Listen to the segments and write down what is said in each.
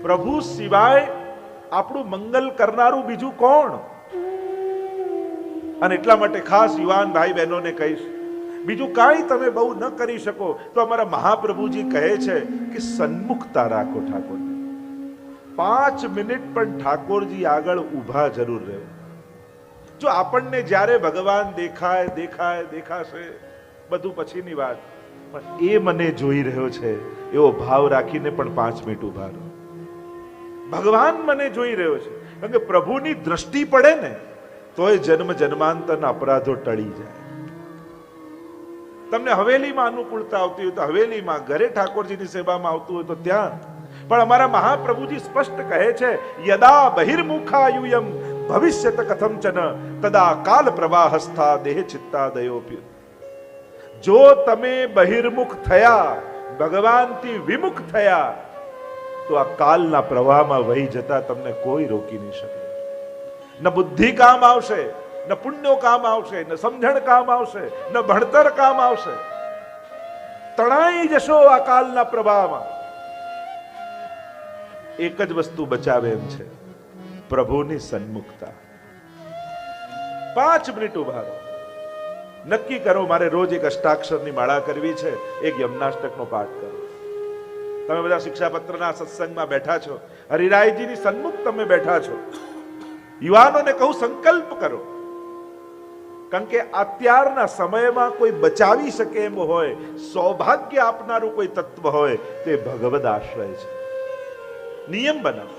પ્રભુ સિવાય આપણું મંગલ કરનારું બીજું કોણ? અને એટલા માટે ખાસ યુવાન ભાઈ બહેનોને કહીશ, બીજું કાંઈ તમે બહુ ન કરી શકો તો અમારા મહાપ્રભુજી કહે છે કે સન્મુખતા રાખો ઠાકોરને. 5 મિનિટ પણ ઠાકોરજી આગળ ઊભા જરૂર રહો. જો આપણને જ્યારે ભગવાન દેખાશે બધું પછીની વાત, પણ એ મને જોઈ રહ્યો છે એવો ભાવ રાખીને પણ 5 મિનિટ ઊભા રહો. ભગવાન મને જોઈ રહ્યો છે, કારણ કે પ્રભુની દ્રષ્ટિ પડે ને તોય જન્મ જન્માંતરના અપરાધો ટળી જાય. તમને હવેલીમાં અનુકૂળતા આવતી હોય તો હવેલીમાં, ઘરે ઠાકોરજીની સેવામાં આવતું હોય તો ત્યાં. પણ અમારા મહાપ્રભુજી સ્પષ્ટ કહે છે, યદા બહિર્મુખાયુયમ ભવિષ્યત કથમચન તદા કાલ પ્રવાહસ્થા દેહ ચિત્તાદયોપી. જો તમે બહિર્મુખ થયા, ભગવાનથી વિમુખ થયા, તો આ કાલના પ્રવાહમાં વહી જતા તમને કોઈ રોકી નહીં શકે. ન બુદ્ધિ કામ આવશે, ન પુણ્યો કામ આવશે, ન સમજણ કામ આવશે, ન ભણતર કામ આવશે. તણાઈ જશો આ કાલના પ્રવાહમાં. એક જ વસ્તુ બચાવે એમ છે, પ્રભુની સન્મુખતા. 5 મિનિટ ઉભા રહો. નક્કી કરો મારે રોજ એક અષ્ટાક્ષરની માળા કરવી છે, એક યમનાષ્ટકનો પાઠ કરો. તમે બધા શિક્ષાપત્રના સત્સંગમાં બેઠા છો, હરિરાયજીની સન્મુખ તમે બેઠા છો. યુવાનોને કહું, સંકલ્પ કરો. કારણ કે અત્યારના સમયમાં કોઈ બચાવી શકે એમ હોય, સૌભાગ્ય આપનારું કોઈ તત્વ હોય, તે ભગવદ આશ્રય છે. નિયમ બનાવો.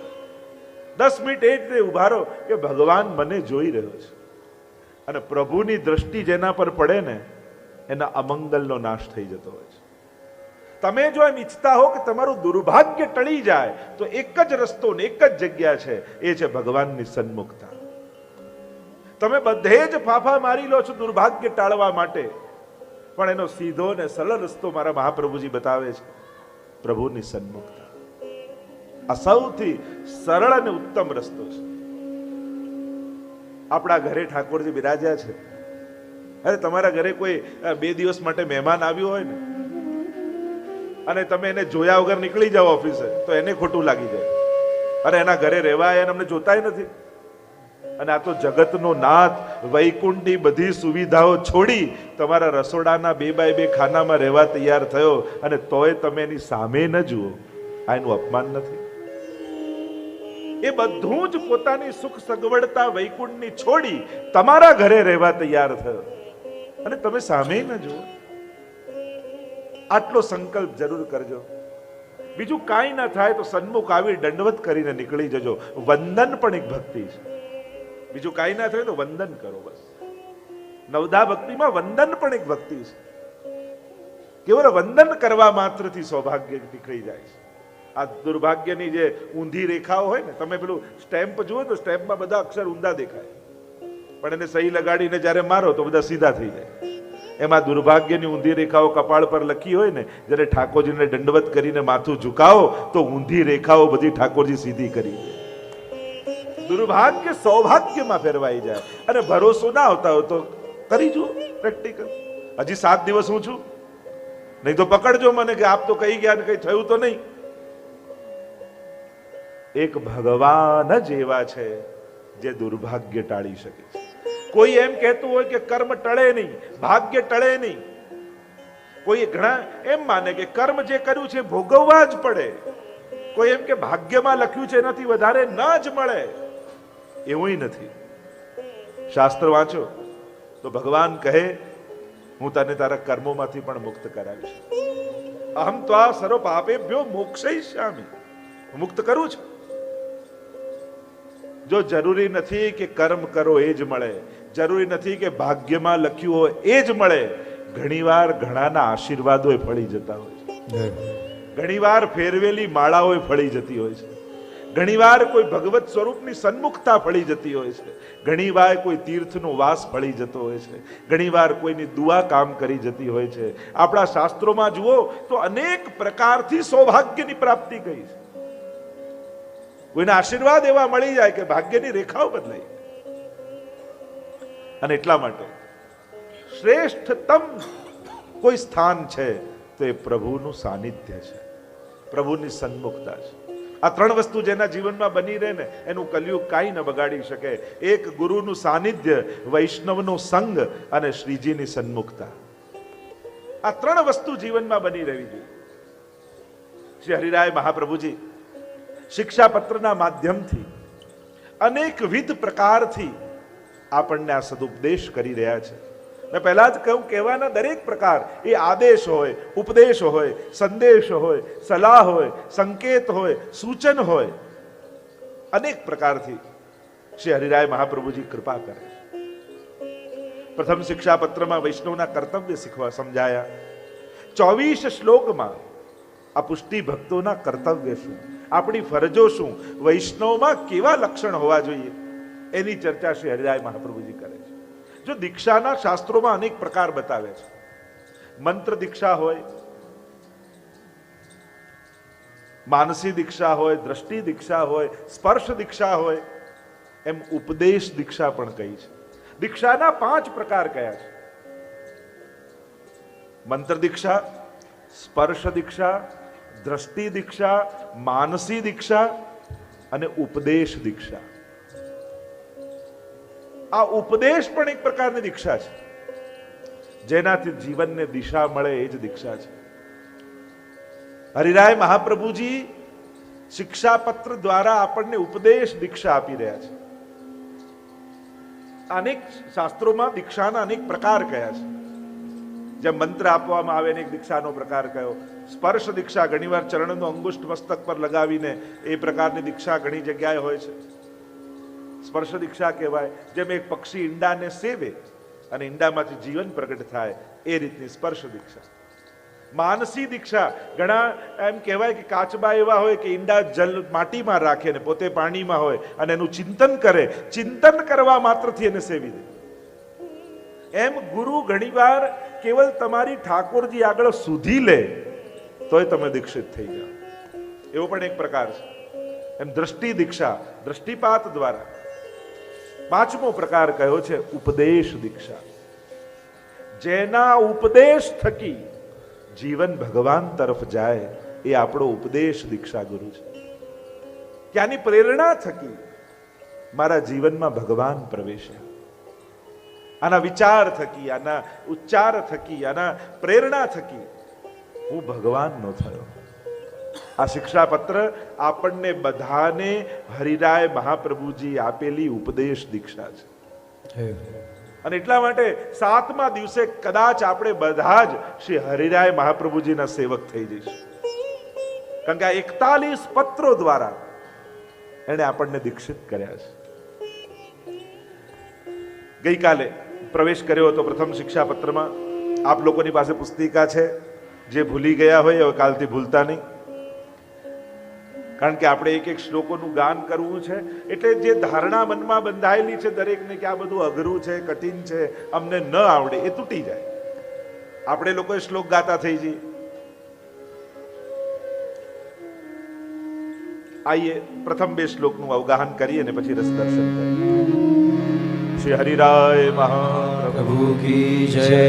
10 મિનિટ એ રીતે ઉભા રહો કે ભગવાન મને જોઈ રહ્યો છે. અને પ્રભુની દ્રષ્ટિ જેના પર પડે ને એના અમંગલનો નાશ થઈ જતો હોય છે. તમે જો એમ ઈચ્છતા હો કે તમારું દુર્ભાગ્ય ટળી જાય તો એક જ રસ્તો ને એક જ જગ્યા છે, એ છે ભગવાનની સન્મુખતા. તમે બધે જ ફાફા મારી લો છો દુર્ભાગ્ય ટાળવા માટે, પણ એનો સીધો ને સરળ રસ્તો મારા મહાપ્રભુજી બતાવે છે, પ્રભુની સન્મુખતા. આ સૌથી સરળ અને ઉત્તમ રસ્તો છે. આપણા ઘરે ઠાકોરજી બિરાજ્યા છે. અરે તમારા ઘરે કોઈ 2 દિવસ માટે મહેમાન આવ્યું હોય ને, અને તમે એને જોયા વગર નીકળી જાઓ ઓફિસે, તો એને ખોટું લાગી જાય. અરે એના ઘરે રહેવા આવ્યા, અમને જોતાય નથી. અને આ તો જગતનો નાથ, વૈકુંઠની બધી સુવિધાઓ છોડી તમારા રસોડાના 2x2 ખાનામાં રહેવા તૈયાર થયો, અને તોય તમે એની સામે ન જુઓ. આ એનું અપમાન નથી? એ બધું જ પોતાની સુખ સગવડતા વૈકુંઠની છોડી તમારા ઘરે રહેવા તૈયાર થયો, અને તમે સામે ન જુઓ. આટલો સંકલ્પ જરૂર કરજો. બીજું કાંઈ ના થાય તો સન્મુખ આવી દંડવત કરીને નીકળી જજો. વંદન પણ એક ભક્તિ છે. બીજું કાંઈ ના થાય તો વંદન કરો બસ. નવધા ભક્તિમાં વંદન પણ એક ભક્તિ છે. કેવળ વંદન કરવા માત્રથી સૌભાગ્ય નીકળી જાય છે. આ દુર્ભાગ્યની જે ઊંધી રેખાઓ હોય ને, તમે પેલું સ્ટેમ્પ જુઓ તો સ્ટેમ્પમાં બધા અક્ષર ઊંધા દેખાય, પણ એને સહી લગાડીને જ્યારે મારો તો બધા સીધા થઈ જાય. એમાં દુર્ભાગ્યની ઊંધી રેખાઓ કપાળ પર લખી હોય ને, જ્યારે ઠાકોરજીને દંડવત કરીને માથું ઝુકાવો તો ઊંધી રેખાઓ બધી ઠાકોરજી સીધી કરી દે. દુર્ભાગ્ય સૌભાગ્યમાં ફેરવાઈ જાય. અને ભરોસો ના આવતા હોય તો કરી જુઓ પ્રેક્ટિકલ. હજી 7 દિવસ હું છું, નહીં તો પકડજો મને કે આપ તો કહી ગયા ને કઈ થયું તો નહીં. એક ભગવાન જ એવા છે જે દુર્ભાગ્ય ટાળી શકે છે. કોઈ એમ કહેતું હોય કે કર્મ ટળે નહીં, ભાગ્ય ટળે નહીં. કોઈ ઘણા એમ માને કે કર્મ જે કર્યું છે ભોગવવા જ પડે. કોઈ એમ કે ભાગ્યમાં લખ્યું છે એનાથી વધારે ન જ મળે. એવું નથી. શાસ્ત્ર વાંચો તો ભગવાન કહે, હું તને તારા કર્મોમાંથી પણ મુક્ત કરાવીશ. અહમ ત્વા સર્વ પાપેભ્યો મોક્ષયિષ્યામિ. મુક્ત કરું છું. જો જરૂરી નથી કે કર્મ કરો એ જ મળે, જરૂરી નથી કે ભાગ્યમાં લખ્યું હોય એ જ મળે. ઘણીવાર ઘણાના આશીર્વાદો ફળી જતા હોય છે. ઘણીવાર ફેરવેલી માળાઓ ફળી જતી હોય છે. ઘણીવાર કોઈ ભગવત સ્વરૂપની સન્મુખતા ફળી જતી હોય છે. ઘણીવાર કોઈ તીર્થનો વાસ ફળી જતો હોય છે. ઘણીવાર કોઈની દુઆ કામ કરી જતી હોય છે. આપણા શાસ્ત્રોમાં જુઓ તો અનેક પ્રકારથી સૌભાગ્યની પ્રાપ્તિ કહી છે. કોઈના આશીર્વાદ એવા મળી જાય કે ભાગ્યની રેખાઓ બદલાઈ. અને એટલા માટે શ્રેષ્ઠતમ કોઈ સ્થાન છે તો એ પ્રભુનું સાનિધ્ય છે, પ્રભુની સન્મુખતા છે. આ ત્રણ વસ્તુ જેના જીવનમાં બની રહે ને એનું કલયુગ કાંઈ ન બગાડી શકે. એક ગુરુનું સાનિધ્ય, વૈષ્ણવનો સંગ અને શ્રીજીની સન્મુખતા. આ ત્રણ વસ્તુ જીવનમાં બની રહેવી જોઈએ. શ્રી હરિરાય મહાપ્રભુજી શિક્ષાપત્રના માધ્યમથી અનેકવિધ પ્રકારથી આપણને આ સદુપદેશ કરી રહ્યા છે. મેં પહેલા જ કહ્યું, કહેવાના દરેક પ્રકાર એ આદેશ હોય, ઉપદેશ હોય, સંદેશ હોય, સલાહ હોય, સંકેત હોય, સૂચન હોય, અનેક પ્રકારથી શ્રી હરિરાય મહાપ્રભુજી કૃપા કરે. પ્રથમ શિક્ષાપત્રમાં વૈષ્ણવના કર્તવ્ય શીખવા સમજાયા. 24 શ્લોકમાં આ પુષ્ટિ ભક્તોના કર્તવ્ય શું, આપણી ફરજો શું, વૈષ્ણવમાં કેવા લક્ષણ હોવા જોઈએ એની ચર્ચા શ્રી હરિરાય મહાપ્રભુજી કરે છે. જો દીક્ષાના શાસ્ત્રોમાં અનેક પ્રકાર બતાવે છે. મંત્ર દીક્ષા હોય, માનસી દીક્ષા હોય, દ્રષ્ટિ દીક્ષા હોય, સ્પર્શ દીક્ષા હોય, એમ ઉપદેશ દીક્ષા પણ કહી છે. દીક્ષાના 5 પ્રકાર કયા છે: મંત્ર દીક્ષા, સ્પર્શ દીક્ષા, દ્રષ્ટિ દીક્ષા, માનસી દીક્ષા અને ઉપદેશ દીક્ષા. આ ઉપદેશ પણ એક પ્રકારની દીક્ષા છે. જેનાથી જીવનને દિશા મળે એ જ દીક્ષા છે. હરિરાય મહાપ્રભુજી શિક્ષાપત્ર દ્વારા આપણને ઉપદેશ દીક્ષા આપી રહ્યા છે. અનેક શાસ્ત્રોમાં દીક્ષાના અનેક પ્રકાર કયા છે. જેમ મંત્ર આપવામાં આવે ને એક દીક્ષાનો પ્રકાર કયો, સ્પર્શ દીક્ષા ઘણીવાર ચરણનો અંગુષ્ઠ મસ્તક પર લગાવીને એ પ્રકારની દીક્ષા ઘણી જગ્યાએ હોય છે. સ્પર્શ દીક્ષા કહેવાય. જેમ એક પક્ષી ઈંડાને સેવે અને ઈંડામાંથી જીવન પ્રગટ થાય એ રીતની સ્પર્શ દીક્ષા. માનસી દીક્ષા, ઘણા એમ કહેવાય કે કાચબા એવા હોય કે ઈંડા જલ માટીમાં રાખે ને પોતે પાણીમાં હોય અને એનું ચિંતન કરે, ચિંતન કરવા માત્રથી એને સેવી દે. એમ ગુરુ ઘણીવાર કેવલ તમારી ઠાકોરજી આગળ સુધી લે તોય તમે દીક્ષિત થઈ જાઓ, એવો પણ એક પ્રકાર છે. એમ દ્રષ્ટિ દીક્ષા, દ્રષ્ટિપાત દ્વારા. 5મો પ્રકાર કયો છે ઉપદેશ દીક્ષા. જેના ઉપદેશ થકી જીવન ભગવાન તરફ જાય એ આપણો ઉપદેશ દીક્ષા ગુરુ છે. ત્યાંની પ્રેરણા થકી મારા જીવનમાં ભગવાન પ્રવેશ્યા. આના વિચાર થકી, આના ઉચ્ચાર થકી, આના પ્રેરણા થકી હું ભગવાનનો થયો. આ શિક્ષાપત્ર આપણને બધાને હરિરાય મહાપ્રભુજી આપેલી ઉપદેશ દીક્ષા છે. અને એટલા માટે 7મા દિવસે કદાચ આપણે બધા જ શ્રી હરિરાય મહાપ્રભુજીના સેવક થઈ જઈશું. કારણ કે આ 41 પત્રો દ્વારા એને આપણને દીક્ષિત કર્યા છે. ગઈકાલે પ્રવેશ કર્યો હતો પ્રથમ શિક્ષાપત્રમાં. આપ લોકોની પાસે પુસ્તિકા છે. જે ભૂલી ગયા હોય હવે કાલથી ભૂલતા નહીં. કારણ કે આપણે એક એક શ્લોકોનું ગાન કરવું છે. એટલે જે ધારણા મનમાં બંધાયેલી છે દરેકને કે આ બધું અઘરું છે, કઠિન છે, અમને ન આવડે, એ તૂટી જાય. આપણે લોકોએ શ્લોક ગાતા થઈ જઈએ. આઈએ પ્રથમ 2 શ્લોકનું અવગાહન કરીએ ને પછી રસ દર્શન કરીએ. શ્રી હરિરાય મહાપ્રભુ કી જય.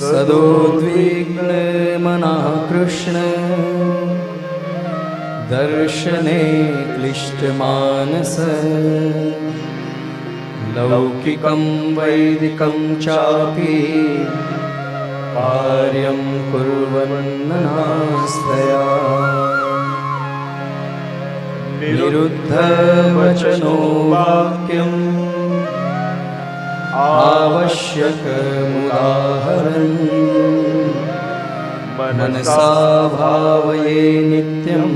સદોદ્વિગ્ન મનઃ કૃષ્ણ દર્શને ક્લિષ્ટ માનસ લૌકિકં વૈદિકં ચાપી કાર્યં કુર્વન્નસ્તયા નિરુદ્ધ વચનો વાક્યં આવશ્યક મુદાહરન મનસા ભાવયે નિત્યમ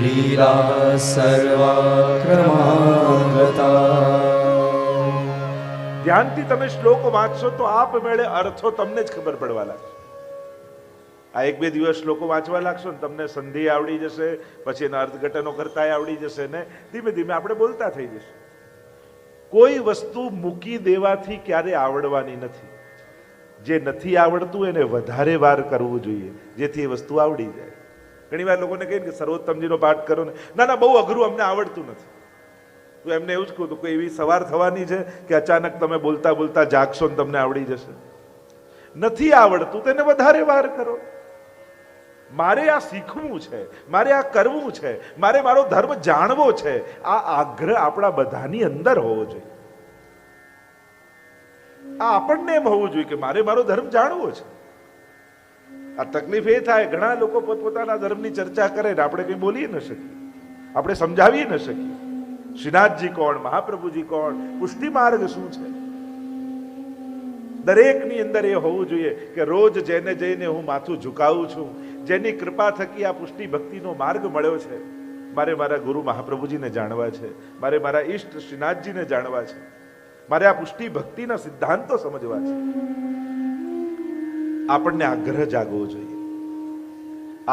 લીલા સર્વાક્રમાગતા. ધ્યાનથી તમે શ્લોક વાંચશો તો આપમેળે અર્થો તમને જ ખબર પડવા લાગશે. આ 1-2 દિવસ શ્લોકો વાંચવા લાગશો ને તમને સંધિ આવડી જશે, પછી એના અર્થઘટનો કરતા આવડી જશે ને ધીમે ધીમે આપણે બોલતા થઈ જશે. કોઈ વસ્તુ મૂકી દેવાથી ક્યારે આવડવાની નથી. જે નથી આવડતું એને વધારે વાર કરવું જોઈએ જેથી એ વસ્તુ આવડી જાય. ઘણી વાર લોકોને કહીએ કે સર્વોત્તમજીનો પાઠ કરો ને, ના ના બહુ અઘરું, અમને આવડતું નથી. તો એમને એવું જ કહું તો કોઈ એવી સવાર થવાની છે કે અચાનક તમે બોલતા બોલતા જાગશો ને તમને આવડી જશે? નથી આવડતું તેને વધારે વાર કરો. મારે આ શીખવું છે, મારે આ કરવું છે, મારે મારો ધર્મ જાણવો છે, આ આગ્રહ આપણા બધાની અંદર હોવો જોઈએ. આ આપણને એમ હોવું જોઈએ કે મારે મારો ધર્મ જાણવો છે. આ તકલીફ એ થાય, ઘણા લોકો પોતપોતાના ધર્મની ચર્ચા કરે ને આપણે કંઈ બોલી ન શકીએ, આપણે સમજાવી ન શકીએ. શ્રીનાથજી કોણ, મહાપ્રભુજી કોણ, પુષ્ટિ માર્ગ શું છે? દરેકની અંદર એ હોવું જોઈએ કે રોજ જેને જઈને હું માથું ઝુકાવું છું, જેની કૃપા થકી આ પુષ્ટિ ભક્તિનો માર્ગ મળ્યો છે, મારે મારા ગુરુ મહાપ્રભુજીને જાણવા છે, મારે મારા ઈષ્ટ શ્રીનાથજીને જાણવા છે, મારે આ પુષ્ટિ ભક્તિના સિદ્ધાંતો સમજવા છે. આપણને આગ્રહ જાગવો જોઈએ.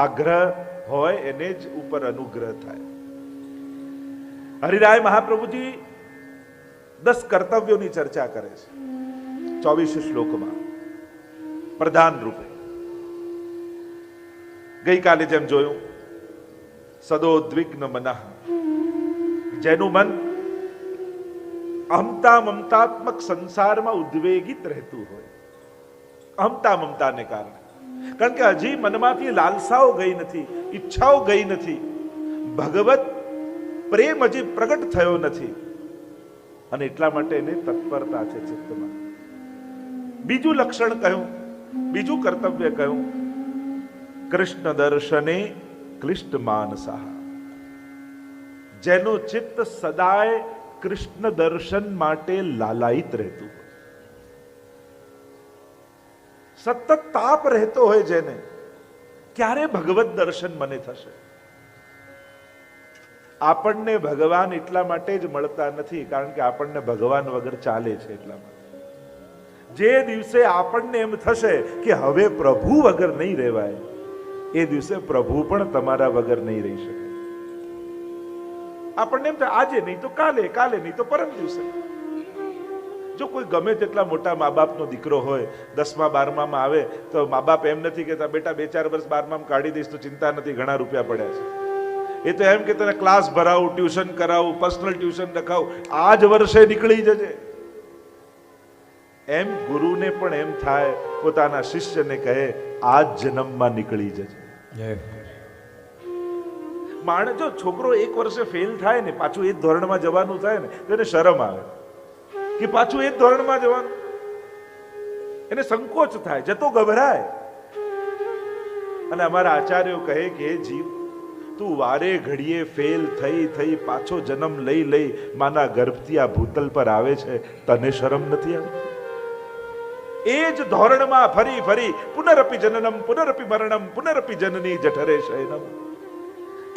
આગ્રહ હોય એને જ ઉપર અનુગ્રહ થાય. હરિરાય મહાપ્રભુજી 10 કર્તવ્યોની ચર્ચા કરે છે 24 શ્લોકમાં પ્રધાન રૂપે. ગઈકાલે જેમ જોયું, સદોદ્વિગ્ન મનઃ, જેનું મન અહમતા મમતાત્મક સંસારમાં ઉદ્વેગિત રહેતું હોય, અહમતા મમતાને કારણે, કારણ કે હજી મનમાંથી લાલસાઓ ગઈ નથી, ઈચ્છાઓ ગઈ નથી, ભગવત પ્રેમ હજી પ્રગટ થયો નથી, અને એટલા માટે એને તત્પરતા છે ચિત્તમાં. બીજું લક્ષણ કહ્યું, બીજું કર્તવ્ય કહ્યું, કૃષ્ણ દર્શને ક્લિષ્ટ માનસા, જેનું ચિત્ત સદાય કૃષ્ણ દર્શન માટે લાલાયિત રહેતું હોય, સતત તાપ રહેતો હોય, જેને ક્યારે ભગવત દર્શન મને થશે. આપણને ભગવાન એટલા માટે જ મળતા નથી કારણ કે આપણને ભગવાન વગર ચાલે છે. એટલા માટે જે દિવસે આપણને એમ થશે કે હવે પ્રભુ વગર નહીં રહેવાય, એ દિવસે પ્રભુ પણ તમારા વગર નહીં રહી શકે. આપણને એમ થાય આજે નહીં તો કાલે, કાલે નહીં તો પરમ દિવસે. જો કોઈ ગમે તેટલા મોટા મા બાપનો દીકરો હોય, 10મા 12મામાં આવે તો મા બાપ એમ નથી કહેતા બેટા 2-4 વર્ષ 12મામાં કાઢી દઈશ તો ચિંતા નથી, ઘણા રૂપિયા પડ્યા છે. એ તો એમ કે તને ક્લાસ ભરાવું, ટ્યુશન કરાવું, પર્સનલ ટ્યુશન રખાવું, આ જ વર્ષે નીકળી જજે. એમ ગુરુને પણ એમ થાય, પોતાના શિષ્યને કહે આ જ જન્મમાં નીકળી જજે. માણસ જો છોકરો 1 વર્ષે ફેલ થાય ને, પાછું એ જ ધોરણમાં જવાનું થાય ને, તો એને શરમ આવે કે પાછું એ જ ધોરણમાં જવાનું, એને સંકોચ થાય, જતો ગભરાય. અને અમારા આચાર્યો કહે કે હે જીવ, તું વારે ઘડીએ ફેલ થઈ થઈ પાછો જન્મ લઈ લઈ માના ગર્ભથી આ ભૂતલ પર આવે છે, તને શરમ નથી આવતી? એ જ ધોરણમાં ફરી ફરી પુનરપી જનનમ પુનરપી મરણમ પુનરપી જનની જઠરે શયનમ,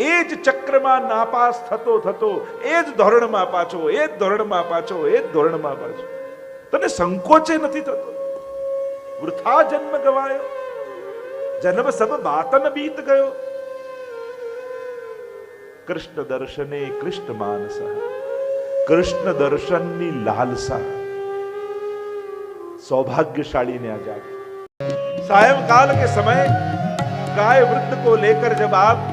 એ જ ચક્રમાં નાપાસ થતો થતો એ જ ધોરણમાં પાછો, એ જ ધોરણમાં પાછો, એ જ ધોરણમાં પાછો. તને સંકોચે નથી થતો? વૃથા જન્મ ગવાયો, જન્મ સબ બાતન બીત ગયો. કૃષ્ણ દર્શને કૃષ્ણ માનસ, કૃષ્ણ દર્શનની લાલસા सौभाग्यशाली ने आ जाके सायंकाल के समय गाय वृद्ध को लेकर जब आप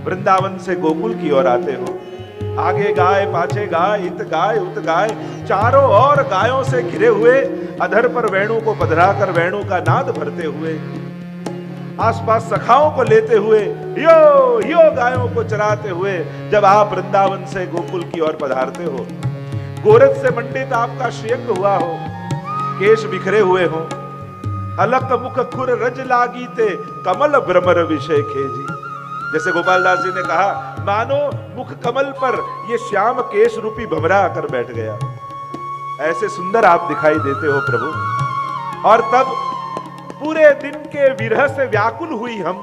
वृंदावन से गोकुल की ओर आते हो, आगे गाय पाछे गाय, इत गाय उत गाय, चारों ओर गायों से घिरे हुए, अधर पर वेणु को पधराकर वेणु का नाद भरते हुए, आसपास सखाओं को लेते हुए, यो यो गायों को चराते हुए जब आप वृंदावन से गोकुल की ओर पधारते हो, गोरख से मंडित आपका श्रेयंग हुआ हो, केश बिखरे हुए हो, अलक मुख खुर रज लागी ते कमल भ्रमर विषय खेजी. जैसे गोपालदास जी ने कहा, मानो मुख कमल पर ये श्याम केश रूपी भमरा आकर बैठ गया. ऐसे सुंदर आप दिखाई देते हो प्रभु. और तब पूरे दिन के विरह से व्याकुल हुई हम,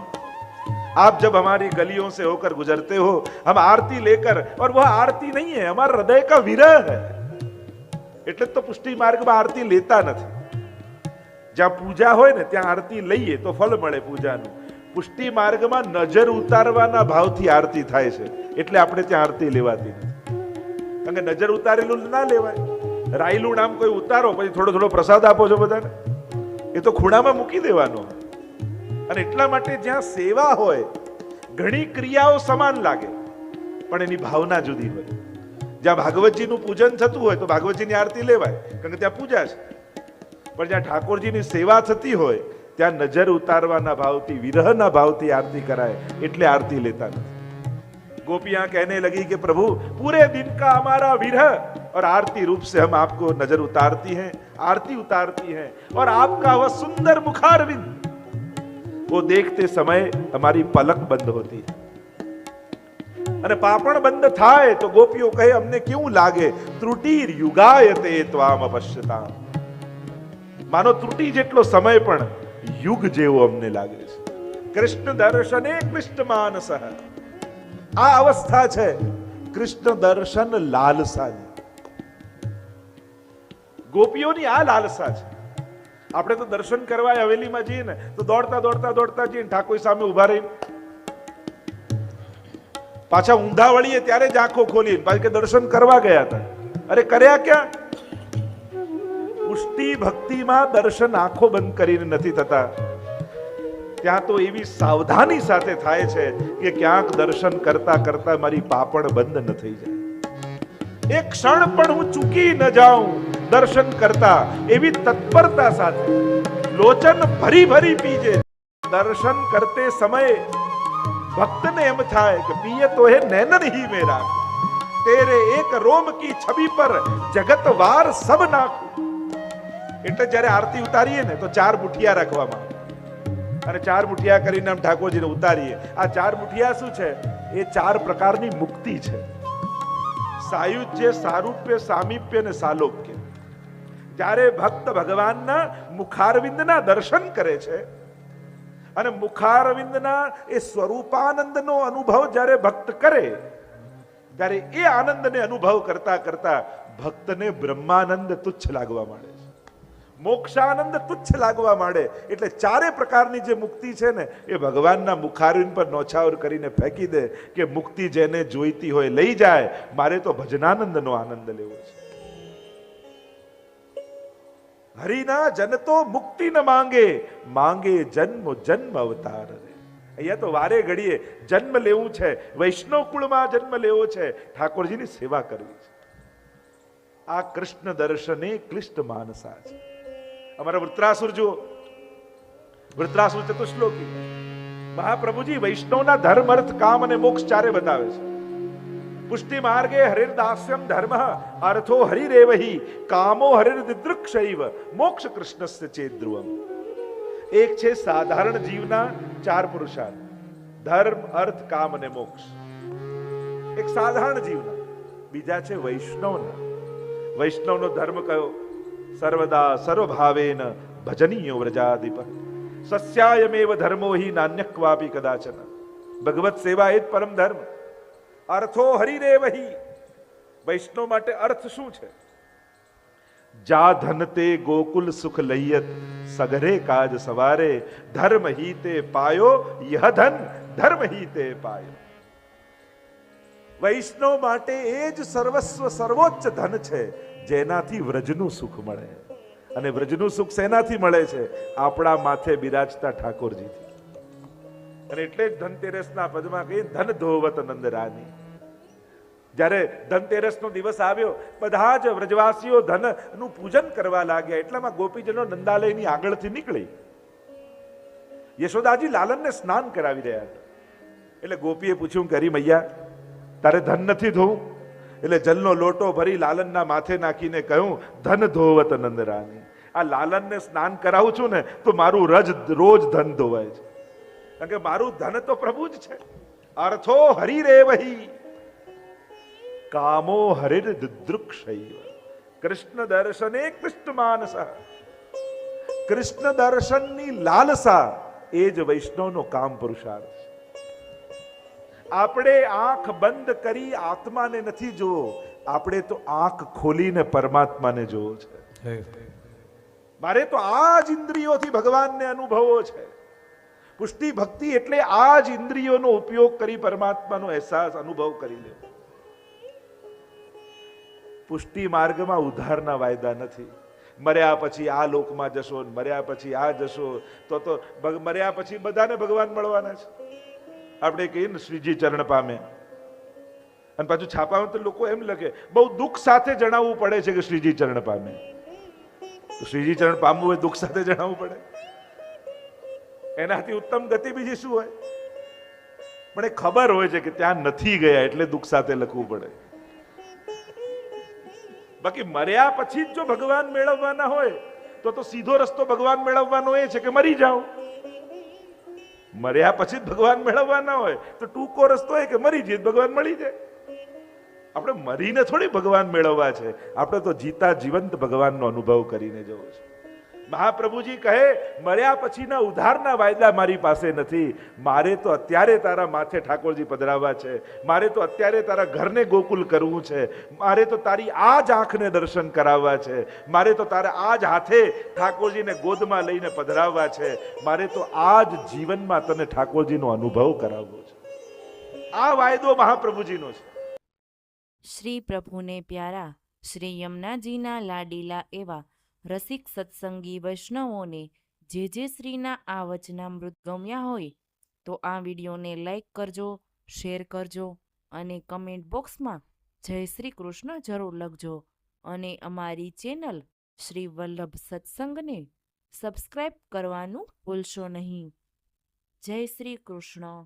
आप जब हमारी गलियों से होकर गुजरते हो, हम आरती लेकर, और वह आरती नहीं है, हमारा हृदय का विरह है. એટલે તો પુષ્ટિ માર્ગમાં આરતી લેતા નથી. જ્યાં પૂજા હોય ને ત્યાં આરતી લઈએ તો ફળ મળે પૂજાનું. પુષ્ટિ માર્ગમાં નજર ઉતારવાના ભાવથી આરતી થાય છે, એટલે આપણે ત્યાં આરતી લેવાતી નથી. કારણ કે નજર ઉતારેલું ના લેવાય. રાયલું નામ કોઈ ઉતારો, પછી થોડો થોડો પ્રસાદ આપો છો બધાને, એ તો ખૂણામાં મૂકી દેવાનો. અને એટલા માટે જ્યાં સેવા હોય, ઘણી ક્રિયાઓ સમાન લાગે પણ એની ભાવના જુદી હોય. જ્યાં ભાગવતજીનું પૂજન થતું હોય તો ભાગવતજીની આરતી લેવાય, કારણ કે ત્યાં પૂજા છે. પણ જ્યાં ઠાકોરજીની સેવા થતી હોય ત્યાં નજર ઉતારવાના ભાવથી, વિરહના ભાવથી આરતી કરાય એટલે આરતી લેતા નથી. गोपियां कहने लगी कि प्रभु पूरे दिन का हमारा विरह और आरती रूप से हम आपको नजर उतारती हैं, आरती उतारती हैं, और आपका वह सुंदर मुखारविंद वो देखते समय हमारी पलक बंद होती है. અને પાપણ બંધ થાય તો ગોપીઓ કહે અમને કેવું લાગે, ત્રુટિર યુગાયતે ત્વામ અપશ્યતામ. માનો ત્રુટિ જેટલો સમય પણ યુગ જેવો અમને લાગે છે. કૃષ્ણ દર્શને કૃષ્ણ માનસ, આ અવસ્થા છે કૃષ્ણ દર્શન લાલસાની. ગોપીઓની આ લાલસા છે. આપણે તો દર્શન કરવા હવેલીમાં જઈએ ને તો દોડતા દોડતા દોડતા જઈએ, ઠાકોર સામે ઉભા રહીને પાછા ઊંધા વળીએ ત્યારે જ આંખો ખોલીએ, પાછા કે દર્શન કરવા ગયા હતા. અરે કર્યા ક્યાં? પુષ્ટિ ભક્તિમાં દર્શન આંખો બંધ કરીને નથી થતા. ત્યાં તો એવી સાવધાની સાથે થાય છે કે ક્યાંક દર્શન કરતા કરતા મારી પાપણ બંધ ન થઈ જાય, એક ક્ષણ પણ હું ચૂકી ન જાઉં દર્શન કરતા, એવી તત્પરતા સાથે લોચન ભરી ભરી પીજે. દર્શન કરતે સમયે ભક્તને એમ થાય કે પિયે તો હે નૈનન હી મેરા, તેરે એક રોમ કી છબી પર જગત વાર સબ નાખું. એટલે જ્યારે આરતી ઉતારીએ ને તો 4 મુઠિયા રાખવામાં અને 4 મુઠિયા કરીને આમ ઠાકોરજીને ઉતારીએ. આ 4 મુઠિયા શું છે? એ 4 પ્રકારની મુક્તિ છે. સાયુજ્ય, સારૂપ્ય, સામીપ્ય અને સાલોક્ય. જ્યારે ભક્ત ભગવાનના મુખારવિંદના દર્શન કરે છે અને મુખારવિંદના એ સ્વરૂપાનંદનો અનુભવ જ્યારે ભક્ત કરે, ત્યારે એ આનંદને અનુભવ કરતા કરતા ભક્તને બ્રહ્માનંદ તુચ્છ લાગવા માંડે છે, મોક્ષાનંદ તુચ્છ લાગવા માંડે. એટલે 4 પ્રકારની જે મુક્તિ છે ને એ ભગવાનના મુખારવિંદ પર નોછાવર કરીને ફેંકી દે કે મુક્તિ જેને જોઈતી હોય લઈ જાય, મારે તો ભજનાનંદનો આનંદ લેવો છે. હરિના જન તો મુક્તિ ન માંગે, માંગે જન્મ જન્મ અવતાર. અહીંયા તો વારે ઘડીએ જન્મ લેવું છે, વૈષ્ણવ કુળમાં જન્મ લેવો છે, ઠાકોરજીની સેવા કરવી છે. આ કૃષ્ણ દર્શને ક્લિષ્ટ માનસા છે. અમારા વૃત્રાસુર જુઓ, વૃત્રાસુર ચતુશ્લોકી. મહાપ્રભુજી વૈષ્ણવના ધર્મ, અર્થ, કામ અને મોક્ષ 4 બતાવે છે. પુષ્ટિ માર્ગે હરિર્દાસ્યમ ધર્મ અર્થો હરિરેવહી કામો હરિર્દિદૃક્ષૈવ મોક્ષ કૃષ્ણસ્ય ચેદ્રુવમ. એક છે સાધારણ જીવના 4 પુરુષાર્થ, ધર્મ, અર્થ, કામ અને મોક્ષ. એક સાધારણ જીવના. બીજા છે વૈષ્ણવના. વૈષ્ણવનો ધર્મ કયો? સર્વદા સર્વભાવેન ભજનીયો વ્રજાધિપ, સસ્યાયમેવ ધર્મો હિ નાન્યક્વાપી કદાચન. ભગવત સેવા એ જ પરમ ધર્મ. અર્થો હરિરેવહી. વૈષ્ણવ માટે અર્થ શું છે? જા ધનતે ગોકુલ સુખ લૈયત સગરે કાજ સવારે, ધર્મ હિતે પાયો યહ ધન ધર્મ હિતે પાયો. વૈષ્ણવ માટે એ જ સર્વસ્વ સર્વોચ્ચ ધન છે જેનાથી વ્રજનું સુખ મળે. અને વ્રજનું સુખ શેનાથી મળે છે? આપણા માથે બિરાજતા ઠાકોરજીથી. અને એટલે જ ધનતેરસના પદમાં કહીએ ધન ધોવત નંદરાની. જ્યારે ધનતેરસનો દિવસ આવ્યો, બધા જ વ્રજવાસીઓ ધનનું પૂજન કરવા લાગ્યા. એટલામાં ગોપીજનો નંદાલયની આગળથી નીકળી યશોદાજી લાલનને સ્નાન કરાવી રહ્યા હતા. એટલે ગોપીએ પૂછ્યું કે હરી મૈયા, તારે ધન નથી ધોવું? એટલે જલનો લોટો ભરી લાલનના માથે નાખીને કહ્યું ધન ધોવત નંદરાની. આ લાલનને સ્નાન કરાવું છું ને તો મારું રોજ ધન ધોવાય છે, કારણ કે મારું ધન તો પ્રભુ જ છે. અર્થો હરિરેવહી કામો હરિર્દૃક્ષૈવ. કૃષ્ણ દર્શને કૃષ્ણ માનસ. કૃષ્ણ દર્શનની લાલસા એ જ વૈષ્ણવનો કામ પુરુષાર્થ છે. આપણે આંખ બંધ કરી આત્માને નથી જોવો, આપણે તો આંખ ખોલીને પરમાત્માને જોવો છે. મારે તો આ જ ઇન્દ્રિયોથી ભગવાનને અનુભવો છે. પુષ્ટિ ભક્તિ એટલે આ જ ઇન્દ્રિયોનો ઉપયોગ કરી પરમાત્માનો અહેસાસ અનુભવ કરી લેવો. પુષ્ટિ માર્ગમાં ઉદ્ધારના વાયદા નથી. મર્યા પછી આ લોકમાં જશો, મર્યા પછી આ જશો, તો મર્યા પછી બધાને ભગવાન મળવાના છે. આપણે કહીએ ને શ્રીજી ચરણ પામે, અને પાછું છાપામાં તો લોકો એમ લખે બહુ દુઃખ સાથે જણાવવું પડે છે કે શ્રીજી ચરણ પામે. તો શ્રીજી ચરણ પામવું હોય દુઃખ સાથે જણાવવું પડે? એનાથી ઉત્તમ ગતિ બીજી શું હોય? પણ એ ખબર હોય છે કે ત્યાં નથી ગયા એટલે દુઃખ સાથે લખવું પડે. બાકી મર્યા પછી જ જો ભગવાન મેળવવાના હોય તો સીધો રસ્તો ભગવાન મેળવવાનો એ છે કે મરી જાઓ. મર્યા પછી જ ભગવાન મેળવવાના હોય તો ટૂંકો રસ્તો એ કે મરી જઈએ ભગવાન મળી જાય. આપણે મરીને થોડી ભગવાન મેળવવા છે, આપણે તો જીતા જીવંત ભગવાનનો અનુભવ કરીને જવું છે. મહાપ્રભુજી કહે મર્યા પછીના ઉદ્ધારના વાયદા મારી પાસે નથી. મારે તો અત્યારે તારા માથે ઠાકોરજી પધરાવવા છે, મારે તો અત્યારે તારા ઘરને ગોકુલ કરવું છે, મારે તો તારી આ જ આંખને દર્શન કરાવવા છે, મારે તો તારા આ જ હાથે ઠાકોરજીને ગોદમાં લઈને પધરાવવા છે, મારે તો આ જ જીવનમાં તને ઠાકોરજીનો અનુભવ કરાવવો છે. આ વાયદો મહાપ્રભુજીનો છે. શ્રી પ્રભુને પ્યારા શ્રી યમુનાજીના લાડીલા એવા રસિક સત્સંગી વૈષ્ણવોને જે શ્રીના આ વચનામૃત ગમ્યા હોય તો આ વિડીયોને લાઈક કરજો, શેર કરજો અને કમેન્ટ બોક્સમાં જય શ્રી કૃષ્ણ જરૂર લખજો અને અમારી ચેનલ શ્રી વલ્લભ સત્સંગને સબસ્ક્રાઈબ કરવાનું ભૂલશો નહીં. જય શ્રી કૃષ્ણ.